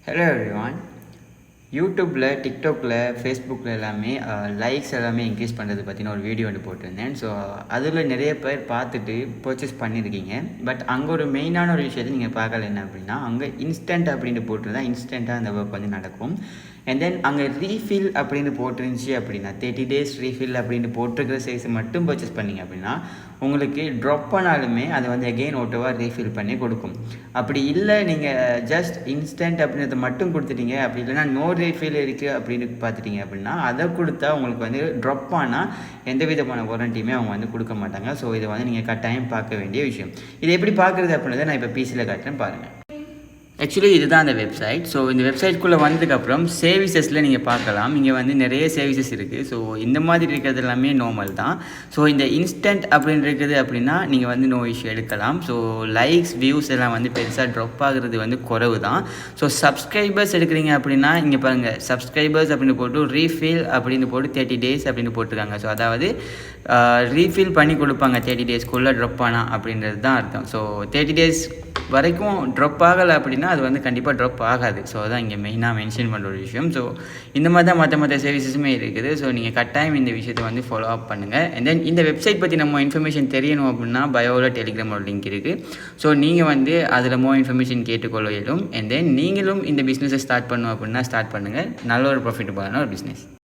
Hello everyone. யூடியூப்பில், டிக்டாக்ல, ஃபேஸ்புக்கில் எல்லாமே லைக்ஸ் எல்லாமே இன்க்ரீஸ் பண்ணுறது பற்றின ஒரு வீடியோ ஒன்று போட்டிருந்தேன். ஸோ அதில் நிறைய பேர் பார்த்துட்டு பர்ச்சேஸ் பண்ணியிருக்கீங்க. பட் அங்கே ஒரு மெயினான ஒரு விஷயத்தை நீங்கள் பார்க்கல. என்ன அப்படின்னா, அங்கே இன்ஸ்டன்ட் அப்படின்னு போட்டிருந்தா இன்ஸ்டண்ட்டாக அந்த ஒர்க் வந்து நடக்கும். அண்ட் தென் அங்கே ரீஃபில் அப்படின்னு போட்டிருந்துச்சி அப்படின்னா 30 days ரீஃபில் அப்படின்னு போட்டிருக்கிற சைஸ் மட்டும் பர்ச்சேஸ் பண்ணிங்க அப்படின்னா உங்களுக்கு ட்ராப் பண்ணாலுமே அதை வந்து அகெயின் ஓட்டோவாக ரீஃபில் பண்ணி கொடுக்கும். அப்படி இல்லை, நீங்கள் ஜஸ்ட் இன்ஸ்டன்ட் அப்படின்றத மட்டும் கொடுத்துட்டீங்க, அப்படி இல்லைனா நோ ரீஃபில் இருக்குது அப்படின்னு பார்த்துட்டீங்க அப்படின்னா அதை கொடுத்தா உங்களுக்கு வந்து ட்ராப் ஆனால் எந்த விதமான வாரண்டியுமே அவங்க வந்து கொடுக்க மாட்டாங்க. ஸோ இதை வந்து நீங்கள் கட்டாயம் பார்க்க வேண்டிய விஷயம். இதை எப்படி பார்க்குறது அப்படின்றத நான் இப்போ பிசியில் காட்டுறேன் பாருங்கள். ஆக்சுவலி இதுதான் அந்த வெப்சைட். ஸோ இந்த வெப்சைட்குள்ளே வந்ததுக்கப்புறம் சேவிசஸில் நீங்கள் பார்க்கலாம். இங்கே வந்து நிறைய சேவிசஸ் இருக்குது. ஸோ இந்த மாதிரி இருக்கிறது எல்லாமே நார்மல் தான். ஸோ இந்த இன்ஸ்டன்ட் அப்படின்னு இருக்குது அப்படின்னா நீங்கள் வந்து நோ இஷ்யூ எடுக்கலாம். ஸோ லைக்ஸ், வியூஸ் எல்லாம் வந்து பெருசாக ட்ராப் ஆகுறது வந்து குறைவு தான். ஸோ சப்ஸ்கிரைபர்ஸ் எடுக்கிறீங்க அப்படின்னா இங்கே பாருங்கள், சப்ஸ்கிரைபர்ஸ் அப்படின்னு போட்டு ரீஃபில் அப்படின்னு போட்டு 30 days அப்படின்னு போட்டிருக்காங்க. ஸோ அதாவது ரீஃபில் பண்ணி கொடுப்பாங்க 30 daysக்குள்ளே ட்ராப் ஆனால் அப்படின்றது தான் அர்த்தம். ஸோ 30 days வரைக்கும் ட்ராப் ஆகலை அப்படின்னா அது வந்து கண்டிப்பாக ட்ராப் ஆகாது. ஸோ அதான் இங்கே மெயினாக மென்ஷன் பண்ணுற ஒரு விஷயம். ஸோ இந்த மாதிரி தான் மற்ற சர்வீசஸுமே இருக்குது. ஸோ நீங்கள் கட்டாயம் இந்த விஷயத்தை வந்து ஃபாலோ அப் பண்ணுங்கள். அண்ட் தென் இந்த வெப்சைட் பற்றி நம்ம இன்ஃபர்மேஷன் தெரியணும் அப்படின்னா பயோவில் டெலிகிராமோட லிங்க் இருக்குது. ஸோ நீங்கள் வந்து அதில் இன்ஃபர்மேஷன் கேட்டுக்கொள்ள இயலும். அண்ட் தென் நீங்களும் இந்த பிஸ்னஸை ஸ்டார்ட் பண்ணணும் அப்படின்னா ஸ்டார்ட் பண்ணுங்கள். நல்ல ஒரு ப்ராஃபிட்டபுளான ஒரு பிஸ்னஸ்.